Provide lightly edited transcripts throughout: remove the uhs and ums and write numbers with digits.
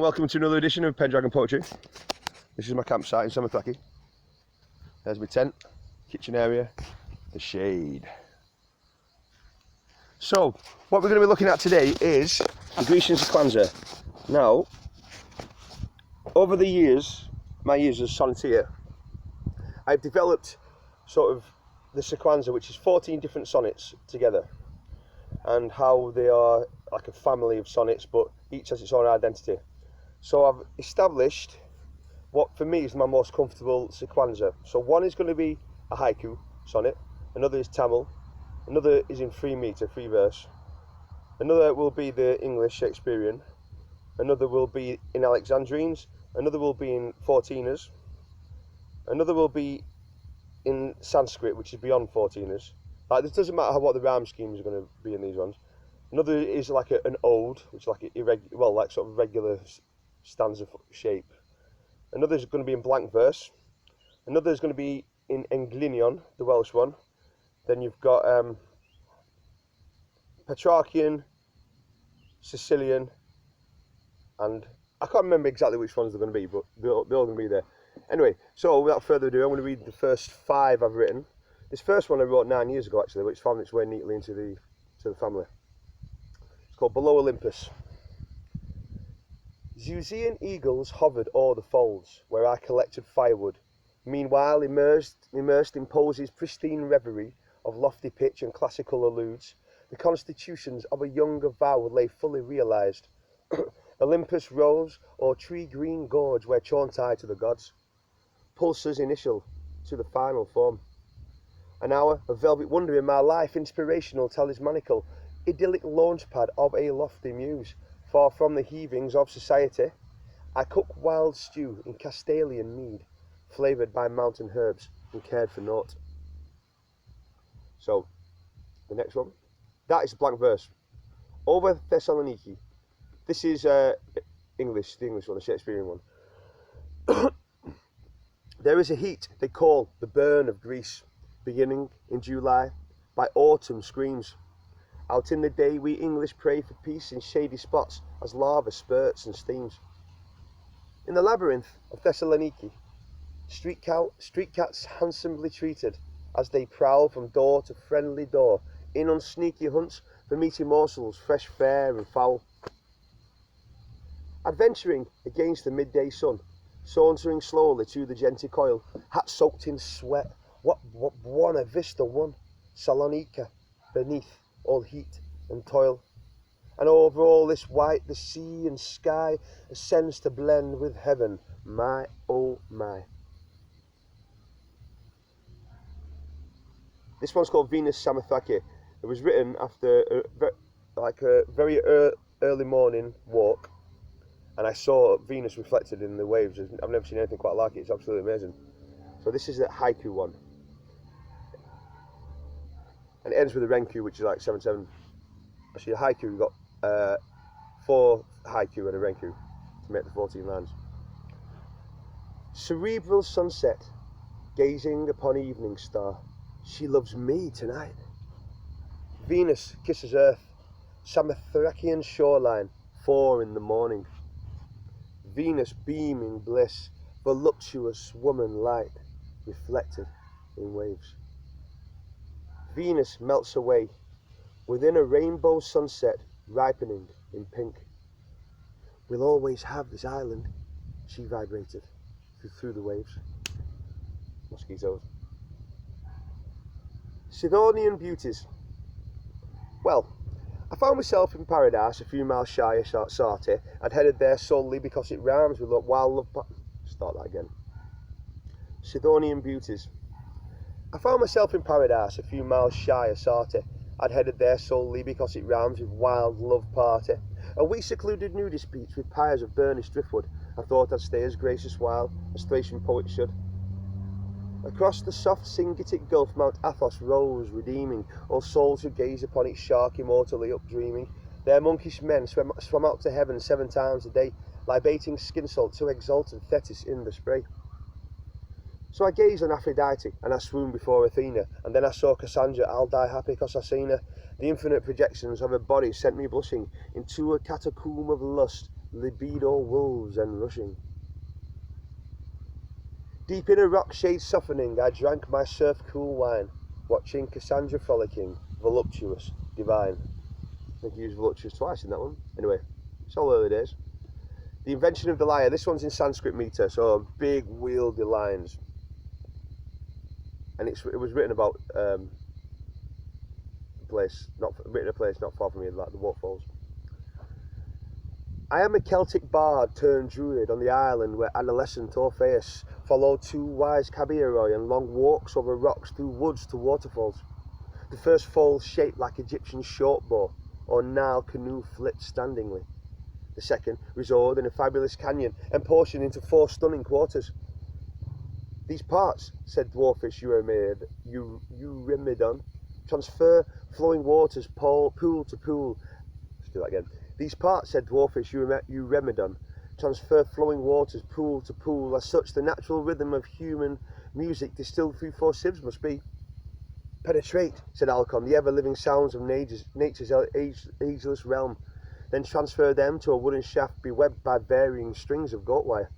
welcome to another edition of Pendragon Poetry. This is my campsite in Summerthraki. There's my tent, kitchen area, the shade. So, what we're going to be looking at today is the Grecian Sequanza. Now, over the years, my years as sonneteer, I've developed sort of the Sequanza, which is 14 different sonnets together, and how they are like a family of sonnets, but each has its own identity. So I've established what for me is my most comfortable Sequanza. So one is going to be a haiku sonnet, another is Tamil, another is in 3 metre, 3 verse, another will be the English Shakespearean, another will be in Alexandrines, another will be in 14ers, another will be in Sanskrit, which is beyond 14ers. Like, it doesn't matter what the rhyme schemes are going to be in these ones. Another is like an ode, which is like like sort of regular stanza shape. Another is going to be in blank verse. Another is going to be in Englynion, the Welsh one. Then you've got Petrarchian, Sicilian, and I can't remember exactly which ones they're going to be, but they're all going to be there. Anyway, so without further ado, I'm going to read the first 5 I've written. This first one I wrote 9 years ago, actually, which found its way neatly into the family. It's called Below Olympus. Zeusean eagles hovered o'er the folds where I collected firewood, meanwhile immersed in Poesy's pristine reverie of lofty pitch and classical alludes, the constitutions of a younger vow lay fully realised. Olympus rose o'er tree-green gorge where chaunted to the gods, pulses initial to the final form. An hour of velvet wonder in my life, inspirational, talismanical, idyllic launchpad of a lofty muse. For from the heavings of society, I cook wild stew in Castalian mead, flavoured by mountain herbs and cared for naught. So, the next one, that is a blank verse. Over Thessaloniki. This is English, the English one, the Shakespearean one. There is a heat they call the burn of Greece, beginning in July, by autumn screams. Out in the day we English pray for peace in shady spots as lava spurts and steams. In the labyrinth of Thessaloniki, street cats handsomely treated as they prowl from door to friendly door in on sneaky hunts for meaty morsels, fresh fare and foul. Adventuring against the midday sun, sauntering slowly to the genty coil, hat soaked in sweat, what Buona Vista one, Salonika, beneath all heat and toil. And over all this white the sea and sky ascends to blend with heaven, my oh my. This one's called Venus Summerthraki. It was written after a very early morning walk, and I saw Venus reflected in the waves. I've never seen anything quite like it. It's absolutely amazing. So this is the haiku one. And it ends with a renku, which is like 7/7. Actually, a haiku, we've got 4 haiku and a renku to make the 14 lines. Cerebral sunset, gazing upon evening star. She loves me tonight. Venus kisses earth, Samothrakian shoreline, 4 in the morning. Venus beaming bliss, voluptuous woman light, reflected in waves. Venus melts away within a rainbow sunset, ripening in pink. We'll always have this island, she vibrated through the waves. Mosquitoes. Sidonian beauties. Well, I found myself in paradise a few miles shy of Sarte. I'd headed there solely because it rhymes with wild love. Start that again. Sidonian beauties. I found myself in paradise a few miles shy of Sarte. I'd headed there solely because it rhymes with wild love party. A wee secluded nudist beach with pyres of burnished driftwood. I thought I'd stay as gracious while as Thracian poets should. Across the soft Singitic Gulf Mount Athos rose redeeming, all souls who gaze upon its shark immortally up dreaming. There monkish men swam out to heaven 7 times a day, libating skin salt to exalted Thetis in the spray. So I gazed on Aphrodite, and I swooned before Athena, and then I saw Cassandra. I'll die happy 'cause I seen her. The infinite projections of her body sent me blushing into a catacomb of lust, libido wolves and rushing. Deep in a rock shade softening, I drank my surf-cool wine, watching Cassandra frolicking, voluptuous, divine. I think he used voluptuous twice in that one. Anyway, it's all early days. The invention of the lyre. This one's in Sanskrit meter, so big wieldy lines. And it was written about a place not far from here, like the waterfalls. I am a Celtic bard turned druid on the island where adolescent Orpheus followed two wise cabiroi on long walks over rocks through woods to waterfalls. The first fall shaped like Egyptian shortbow or Nile canoe flit standingly. The second resoared in a fabulous canyon and portioned into 4 stunning quarters. These parts, said dwarfish Eurymedon, transfer flowing waters pool to pool. Let's do that again. These parts, said dwarfish Eurymedon, transfer flowing waters pool to pool. As such, the natural rhythm of human music distilled through 4 sieves must be. Penetrate, said Alcon, the ever-living sounds of nature's ageless realm. Then transfer them to a wooden shaft bewebbed by varying strings of goat wire.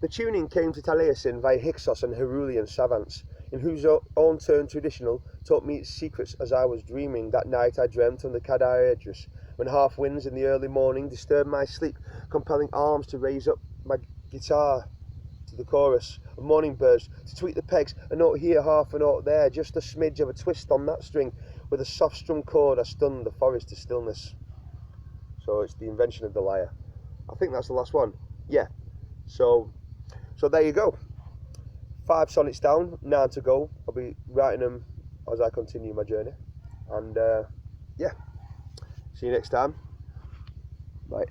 The tuning came to Taliesin via Hyksos and Herulian savants, in whose own turn traditional taught me its secrets as I was dreaming. That night I dreamt on the Cadaedrus, when half winds in the early morning disturbed my sleep, compelling arms to raise up my guitar to the chorus of morning birds, to tweak the pegs, a note here, half a note there, just a smidge of a twist on that string. With a soft strum chord I stunned the forest to stillness. So it's the invention of the lyre. I think that's the last one. Yeah. So there you go. 5 sonnets down, 9 to go. I'll be writing them as I continue my journey. And yeah, see you next time. Bye.